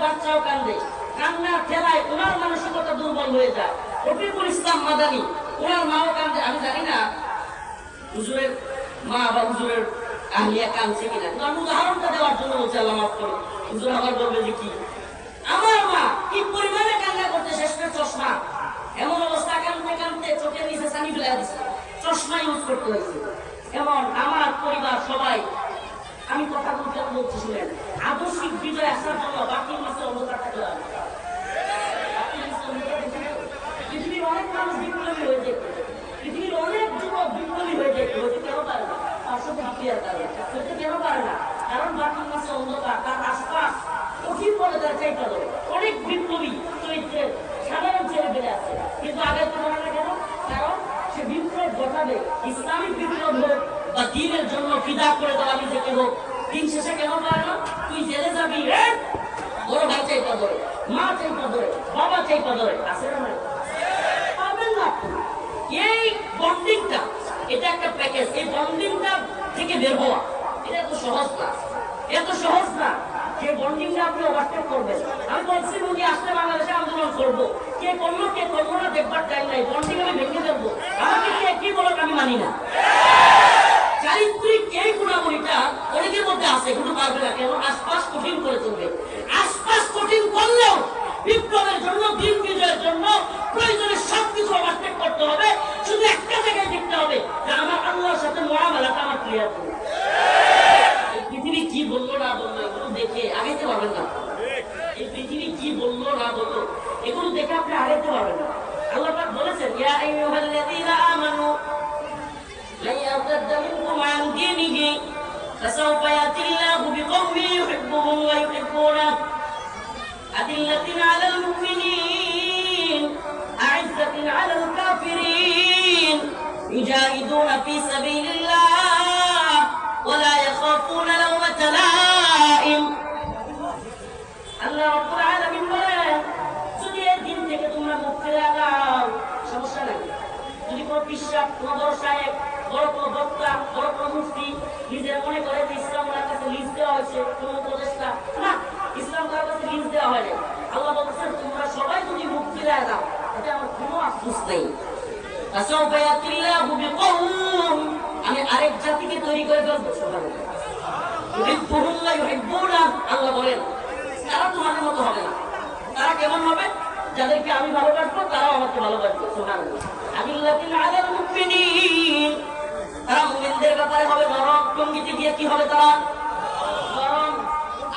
বাচ্চাও কান্দে, কান্নার ঠেলায় ওনার মানসিকতা দুর্বল হয়ে যায়। রফিকুল ইসলাম মাদানী ওনার মাও কান্দে। আমি জানি না হুজুরের মা বা হুজুরের আহলিয়া কাঁদছে কিনা, কিন্তু আমি উদাহরণটা দেওয়ার জন্য বলছি, আল্লাহ মাফ করে। হুজুর আবার বলবে যে কি আমার মা কি পরিমাণে কান্না করতে, শেষ করে চশমা, এমন অবস্থা কাঁদতে কাঁদতে চোখের নিচে পানি ফেলে দিচ্ছে, চশমা ইউজ করতে হয়েছে। এমন আমার পরিবার সবাই, আমি কথা বলতে শুনেন, আদর্শিক বিজয় আসার জন্য বাকি মাসে অন্ধকার থাকতে হবে। পৃথিবীর অনেক মানুষ বিপ্লবী হয়ে যেত, পৃথিবীর অনেক যুবক বিপ্লবী হয়ে যেত, হয়তো কেন পারে না, তার সাথে বিক্রিয়ার কারণে হয়তো কেন পারে না, কারণ বাকি মাসে অন্ধকার, তার আশপাশ কঠিন বলে তার চাইতে হবে। অনেক বিপ্লবী চরিত্রের সাধারণ ছেলে বেড়ে আছে, কিন্তু আগের তো পারে না কেন? কারণ সে বিপ্লব ঘটাবে, ইসলামিক বিপ্লব হোক বা দিনের জন্য ফিদা করে দেওয়া নিজেকে হোক, দিন শেষে কেন পারে না? তুই জেলে যাবি, বড় ভাই চাইপা ধরে, মা চাইপা ধরে, বাবা চাইপা ধরে, আছে না? পারবেন না। এই বন্ডিংটা, এটা একটা প্যাকেজ, এই বন্ডিংটা থেকে বের হওয়া এটা এত সহজ না, এত সহজ না। যে বন্ডিংটা আপনি ওভারটেক করবেন, আমি বলছি মুখে আসলে বাংলাদেশে আন্দোলন করবো, কে করলো না দেখবার টাইম নাই, বন্ডিং আমি ভেঙে ফেলবো, আমাকে কে কি বলো আমি মানি না। চারিত্রিক এই গুণাবলীটা অনেকের মধ্যে আছে, কিন্তু পারবে না কেন? আশপাশ কঠিন করে চলবে। আশপাশ কঠিন করলেও বিপ্লবের জন্য, দিন বিজয়ের জন্য প্রয়োজনে সবকিছু ওভারটেক করতে হবে। শুধু একটা জায়গায় দেখতে হবে যে আমার আল্লাহর সাথে মুআমালাটা আমার ক্লিয়ার করবে। পৃথিবী কি বললো না বললো এগুলো দেখে আগাইতে পারবেন না। এই পৃথিবী কি বললো না বললো এগুলো দেখে আপনি আগাইতে পারবেন না। আল্লাহ পাক বলেছেন, ইয়া আইয়ুহাল্লাযীনা আমানু লা ইয়ারতাদ্দা মিনকুম আন দীনিহি ফাসাওফা ইয়াতিল্লাহু বিকওমিন ইউহিব্বুহুম ওয়া ইউহিব্বুনাহু আদিল্লাতিন আলাল মুমিনিন আ'ইজ্জাতিন আলাল কাফিরিন ইউজাহিদুনা ফী সাবিলিল্লাহ ওয়া লা ইয়াখাফুনা লাওমাতা লাইম। আল্লাহ রাব্বুল আলামিন বলেন, যদি এই দিন থেকে তোমরা মুক্তি লাগাও, সমস্যা নাই। যদি কোনো পিশাব, কোনো বড় সাহেব, বড় কোনো বক্তা, বড় কোনো মুফতি নিজের মনে করে যে ইসলাম ওনার কাছে লিজ দেওয়া হয়েছে, কোনো উপদেষ্টা না, ইসলাম তার কাছে লিজ দেওয়া হয়নি। আল্লাহ বলছেন তোমরা সবাই যদি মুক্তি লাগাও, এটা আমার কোনো আফসোস নেই। ফাসাওফা ইয়াতিল্লাহু বিকওম, আমি আরেক জাতিকে তৈরি করে ফেলবো। সুবহানাল্লাহ। ইউহিব্বুহুম ওয়া ইউহিব্বুনা, আল্লাহ বলেন তারা তোমাদের মতো হবে না। তারা কেমন হবে? যাদেরকে আমি ভালোবাসবো তারাও আমাকে ভালোবাসবে। সুবহানাল্লাহ। আদিল্লাতিন আলাল মুমিনিন, তারা মুমিনদের ব্যাপারে হবে নরম, টঙ্গিতে গিয়ে কি হবে? তারা নরম।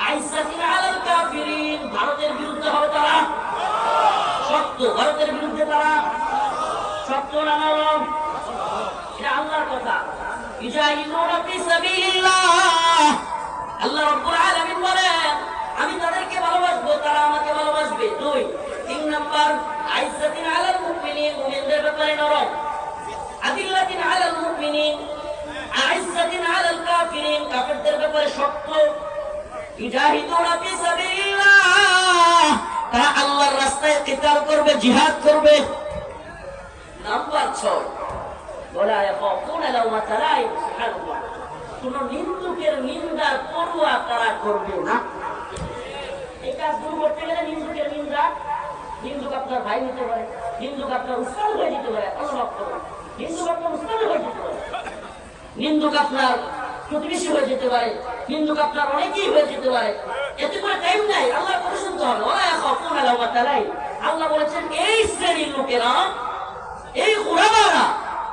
আইসাতিন আলাল কাফিরিন, ভারতের বিরুদ্ধে হবে তারা শক্ত, ভারতের বিরুদ্ধে তারা শক্ত না নরম? এটা আল্লাহর কথা। ইউজাহিদুনা ফী সাবিলিল্লাহ, আল্লাহ রাব্বুল আলামিন বলেন আমি তাদেরকে ভালোবাসবো, তারা আমাকে ভালোবাসবে। 2 3 নাম্বার, আইসাতিন আলাল মুমিনিন, মুমিনদের ব্যাপারে নরম। আদিল্লাতিন আলাল মুমিনিন আইসাতিন আলাল কাফিরিন, কাফিরদের ব্যাপারে শক্ত। ইউজাহিদুনা ফী সাবিলিল্লাহ, তারা আল্লাহর রাস্তায় কিতাল করবে, জিহাদ করবে। নাম্বার 6, ওয়ালা ইয়াখাফুনা লাওমাতা লাইম। সুবহানাল্লাহ। কোন নিন্দুকের নিন্দার পরোয়া তারা করবে না। এই কাজ দূর করতে গেলে নিন্দুকের নিন্দা, নিন্দুক আপনার ভাই নিতে পারে, নিন্দুক আপনার উস্তাদ হয়ে যেতে পারে, নিন্দুক আপনার উস্তাদ হয়ে যেতে পারে, নিন্দুক আপনার প্রতিবেশী হয়ে যেতে পারে, নিন্দুক আপনার অনেকেই হয়ে যেতে পারে। এতে করে টাইম নাই, আল্লাহর কথা শুনতে হবে। ওয়ালা ইয়াখাফুনা লাওমাতা লাইম, আল্লাহ বলেছেন এই শ্রেণীর লোকেরা, এই গুরাবারা,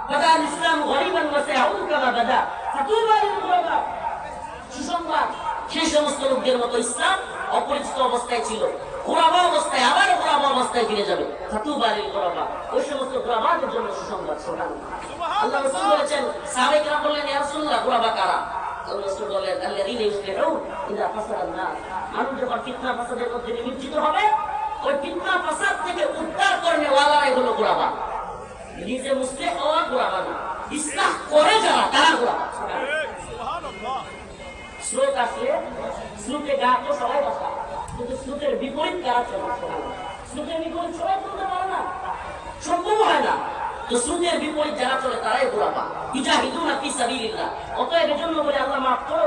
বাদাল ইসলাম গরিবান ওয়া সায়াউদু কামা বাদা ফাতুবা লিল গুরাবা। সুসংবাদ, সেই সমস্ত লোকদের মতো ইসলাম অপরিচিত অবস্থায় ছিল, গুরাবা অবস্থায় আবার গুরাবা অবস্থায় ফিরে যাবে। ফাতুবা লিল গুরাবা, ওই সমস্ত গুরাবাদের জন্য সুসংবাদ। সুবহানাল্লাহ। আল্লাহ রাসূল বলেছেন, সাহাবায়ে কেরাম বললেন ইয়া রাসূলুল্লাহ গুরাবা কারা? আল্লাহ রাসূল বললেন আল্লাযীনা ইউসলিহুন ইযা ফাসাদান নাস, মানুষ যখন ফিতনা ফাসাদের মধ্যে নিমজ্জিত হবে, ওই ফিতনা ফাসাদ থেকে উদ্ধার করনে ওয়ালারাই হলো গুরাবা। নিজে মুসলিম হওয়া গুরাবা না, ইসলাম করে যারা তারা গুরাবা। সুবহানাল্লাহ। স্রোত আসলে স্রোতে গা তো সবাই বসা, কিন্তু স্রোতের বিপরীত কারা চলে? স্রোতের বিপরীত সবাই চলতে পারে না, সম্ভব হয় না। তো স্রোতের বিপরীত যারা চলে তারাই গুরাবা। ইউজাহিদুনা ফী সাবিলিল্লাহ। অতএব এজন্য বলি আল্লাহ মাফ করো,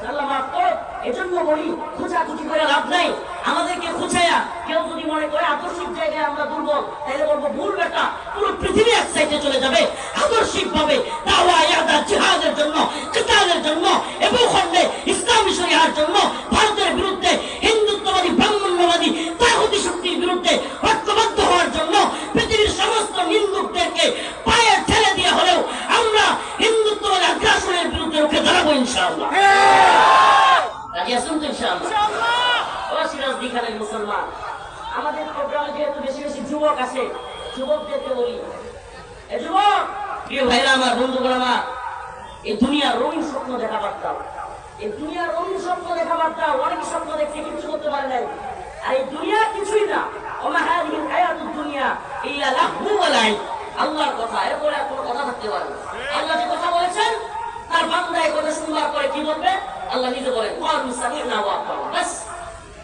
আল্লাহ মাফ করো, এজন্য বলি খোঁজাখুঁজি করে লাভ নাই। আমাদেরকে খুঁচাইয়া কেউ যদি মনে করে আদর্শিক জায়গায় আমরা দুর্বল, তাহলে বলবো ভুল বেটা, পুরো পৃথিবী এক সাইডে চলে যাবে। আদর্শিক ভাবে দাওয়া ইয়াদা জিহাদের জন্য, কিতালের জন্য এবং খণ্ডে ইসলামী শরিয়ার জন্য, ভারতের বিরুদ্ধে হিন্দুত্ববাদী ব্রাহ্মণ্যবাদী তাগুতি শক্তির বিরুদ্ধে ঐক্যবদ্ধ হওয়ার জন্য পৃথিবীর সমস্ত হিন্দুদেরকে পায়ে ঠেলে দিয়ে হলেও আমরা হিন্দুত্ববাদী আগ্রাসনের বিরুদ্ধে রুখে দাঁড়াবো ইনশাআল্লাহ। রাজি আছেন তো ইনশাআল্লাহ? ও সিরাজদি খানের মুসলমান, আমাদের প্রোগ্রামে যেহেতু বেশি বেশি যুবক আসে, যুবকদেরকে বলি, এ যুবক, প্রিয় ভাইরা আমার, বন্ধুগণ আমার, এই দুনিয়ার রঙিন স্বপ্ন দেখা বাদ দাও। এই দুনিয়ার রঙিন স্বপ্ন দেখা বাদ দাও। অনেক স্বপ্ন দেখতে কিছু করতে পারে নাই। আর এই দুনিয়া কিছুই না। ওমা হাযিহিল হায়াতুদ দুনিয়া ইল্লা লাহু ওয়া লাইব। আল্লাহর কথা, এরপরে আর কোনো কথা থাকতে পারে না। আল্লাহ যে কথা বলেছেন, তার বান্দা এই কথা শুনবার পরে কি বলবে? আল্লাহ নিজে বলেন, ক্বালু সামি'না ওয়া আতা'না। বাস,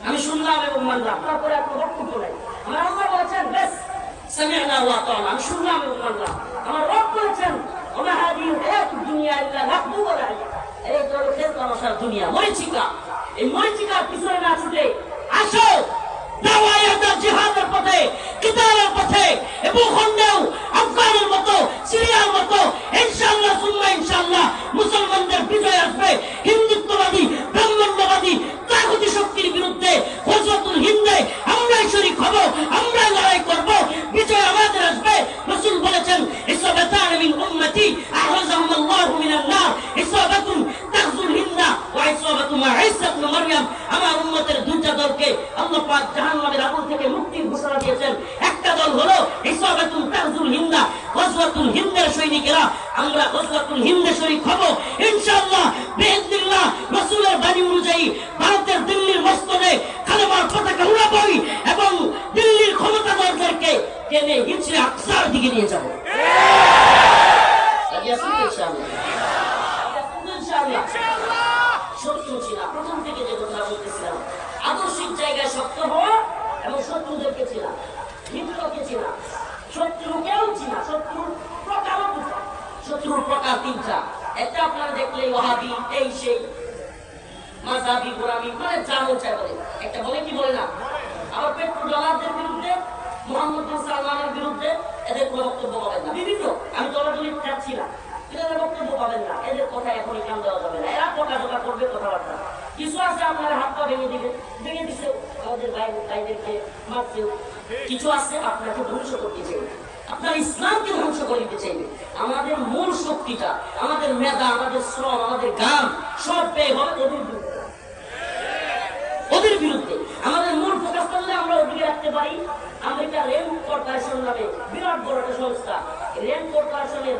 আমি শুনলাম এবং মানলাম, তারপরে আর কোনো বক্তব্য নাই। আমার আল্লাহ বলেছেন, বাস সামি'না ওয়া আতা'না, আমি শুনলাম এবং মানলাম। আমার রব বলেছেন, ওমা হাযিহিল হায়াতুদ দুনিয়া ইল্লা লাহু ওয়া লাইব। এই তো হলো খেল তামাশার দুনিয়া, মরিচিকা। এই মরিচিকার পিছনে না ছুটে আসো দাওয়া ইয়াদা জিহাদের পথে, কিতালের পথে এবং খণ্ডেও আফগানের মতো, সিরিয়ার মতো ইনশাআল্লাহ সুম্মা ইনশাআল্লাহ মুসলমানদের বিজয় আসবে। হিন্দুত্ববাদী ব্রাহ্মণ্যবাদী তাগুতি শক্তির বিরুদ্ধে গজওয়াতুল হিন্দে আমরাই শরীক হব, আমরাই লড়াই করব, বিজয় আমাদের আসবে। রাসূল বলেছেন, ইসাবাতান মিন উম্মতি আহরাজাহুম আল্লাহু মিনান নার, ইসাবাতুন তাগজুল হিন্দা ওয়া ইসাবাতু মা ঈসা ইবনে মারইয়াম। আমার উম্মতের দুইটা দলকে আল্লাহ পাক জাহান্নামের আগুন থেকে মুক্তির ঘোষণা দিয়েছেন। একটা দল হলো ইসাবাতুন তাগজুল হিন্দা, গজওয়াতুল হিন্দের সৈনিকেরা। আমরা গজওয়াতুল হিন্দে শরীক হব ইনশাআল্লাহ বিইذنিল্লাহ। রাসূলের বাণী অনুযায়ী ভারতের দিল্লির মস্তকে কালেমার পতাকা উড়াবই এবং দিল্লির ক্ষমতাধরদেরকে টেনে হিজড়ে আকসার দিকে নিয়ে যাব। শত্রু ছিল প্রথম থেকে, যে কথা বলতেছিলাম, আদর্শিক জায়গায় শক্ত হওয়া এবং শত্রুদেরকে চিনা, মিত্রকে চিনা, শত্রুকেও চিনা। শত্রুর প্রকারও দুটা, শত্রুর প্রকার তিনটা। একটা আপনারা দেখলে ওয়াহাবি, এই সেই মাযহাবি, গোলামি, মানে যা মন চায় বলে। একটা বলে কি বলে না। আবার পেট্রোডলারদের বিরুদ্ধে, মোহাম্মদ বিন সালমানের বিরুদ্ধে এদের কোনো বক্তব্য পাবেন না। বিভিন্ন, আমি দলাদলি চাচ্ছি না, এদের বক্তব্য পাবেন না। এদের কথা এখনই কান দেওয়া যাবে না। এরা পটাজোটা করবে, কথাবার্তা। কিছু আছে আপনারা হাত পা ভেঙে দিবে, ভেঙে দিচ্ছে, আমাদের ভাইদেরকে মারছেও। কিছু আছে আপনাকে ধ্বংস করতে চাইবে, আপনার ইসলামকে ধ্বংস করে দিতে চাইবে। আমাদের মূল শক্তিটা, আমাদের মেধা, আমাদের শ্রম, আমাদের গান সব ব্যয় হবে ওদের বিরুদ্ধে। ওদের বিরুদ্ধে আমাদের মূল ফোকাস করলে আমরা ওদিকে রাখতে পারি। আমেরিকা রেল কর্পোরেশন নামে বিরাট বড় একটা সংস্থা, রেল কর্পোরেশনের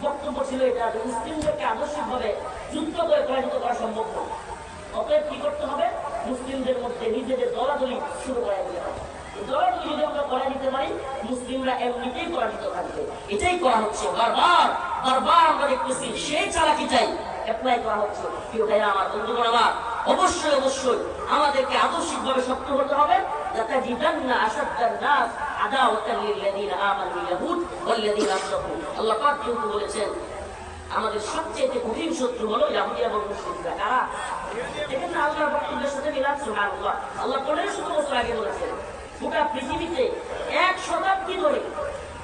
বক্তব্য ছিল এটা যে মুসলিমদেরকে আদর্শিকভাবে যুদ্ধ করে পরাজিত করা সম্ভব না। অতএব কি করতে হবে? মুসলিমদের মধ্যে নিজেদের দলাদলি শুরু করা দিতে হবে। দলাদলি যদি আমরা করা দিতে পারি, মুসলিমরা এমনিতেই পরাজিত থাকবে। এটাই করা হচ্ছে, বারবার বারবার আমরা দেখতেছি সেই চালাকিটাই অ্যাপ্লাই করা হচ্ছে। প্রিয় ভাইরা আমার, বন্ধুগণ আমার, অবশ্যই অবশ্যই আমাদেরকে আদর্শিকভাবে শক্ত হতে হবে। লাতাজিদান্না আশাদ্দান নাস আদাওয়াতান লিল্লাযীনা আমানু ইয়াহুদ ওয়াল্লাযীনা আশরাকু। আল্লাহ পাক কিন্তু বলেছেন, আমাদের সবচেয়ে কঠিন শত্রু হলো ইহুদি এবং মুশরিকরা। কারা? দেখেন না, আল্লাহর বক্তব্যের সাথে মিলাদ। সুবহানাল্লাহ, আল্লাহ 1500 বছর আগে বলেছেন, গোটা পৃথিবীতে 1 শতাব্দী ধরে,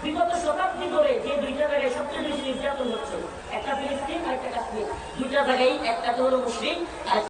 বিগত শতাব্দী ধরে যে দুইটা জায়গায় সবচেয়ে বেশি নির্যাতন হচ্ছে, একটা ফিলিস্তিন আর একটা কাশ্মীর, দুইটা জায়গায়, একটাতে হলো মুসলিম আর